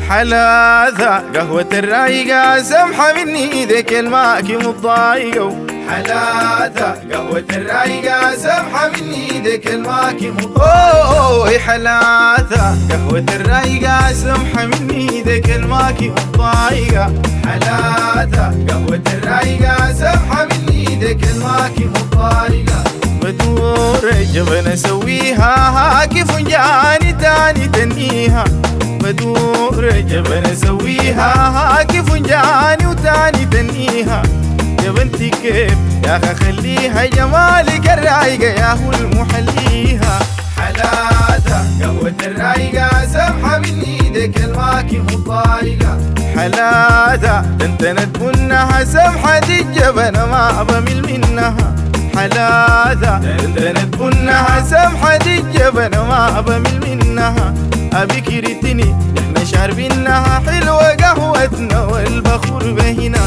حلاثة قهوة الرايقة سمحة من ايدك الماكي متضايقة. حلاثة قهوة الرايقة سمحة من ايدك الماكي متضايقة. حلاثة قهوة الرايقة سمحة من ايدك الماكي متضايقة. حلاثة قهوة الرايقة سمحة من ايدك الماكي متضايقة. بدور جبن اسويها هاكي فنجاني تاني تنيها. بدور جبن اسويها هاكي فنجاني وتاني تنيها. يا بنتي كيف يا اخي خليها جمالك الرايقة يا هو المحليها. حلاثة قهوة الرايقة سمحة من ايدك الماكي متضايقة. حلاثة تنتنت منها سمحة الجبن ما بمل منها. حلاثة تنتنت منها سمحة الجبن ما بمل منها. أبي كريتني نحن شاربينها حلوة قهوتنا والبخور بهنا.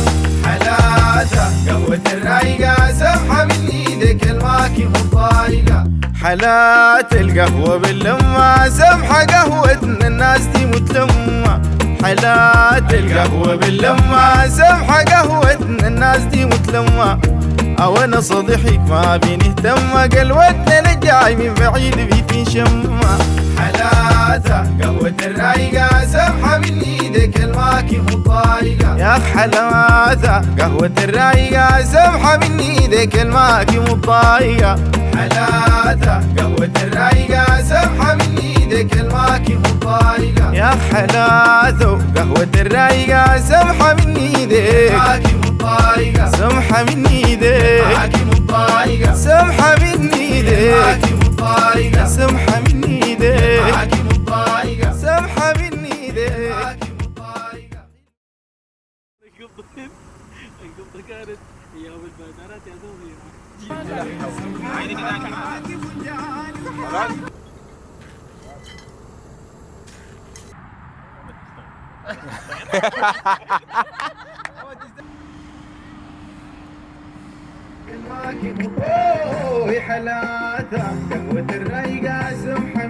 حلاثة قهوة الرايقة سمحة من ايدك الماكي متضايقة. حلاثة القهوة باللمة سمحة قهوتنا الناس دي متلمة. حلاثة القهوة باللمة سمحة قهوتنا الناس دي متلمة. او انا صديحك ما بنهتم قلوتنا نجاي من بعيد بتنشمة. حلاثة قهوة الرايقة سمحة من ايدك الماكي متضايقة. يا حلاثة قهوة الرايقة سمحة من ايدك الماكي متضايقة. حلاثة قهوة الرايقة سمحة من ايدك الماكي متضايقة. يا حلاثة قهوة الرايقة سمحة من ايدك الماكي متضايقة. سمحة من ايدك الماكي متضايقة. سمحة من ايدك الماكي متضايقة. سمحة من ايدك الماكي متضايقة. سمحة من ايدك الماكي متضايقة. القبضة كانت ايام البازارات يا دوبي. حلاثة قهوة الرايقة سمحة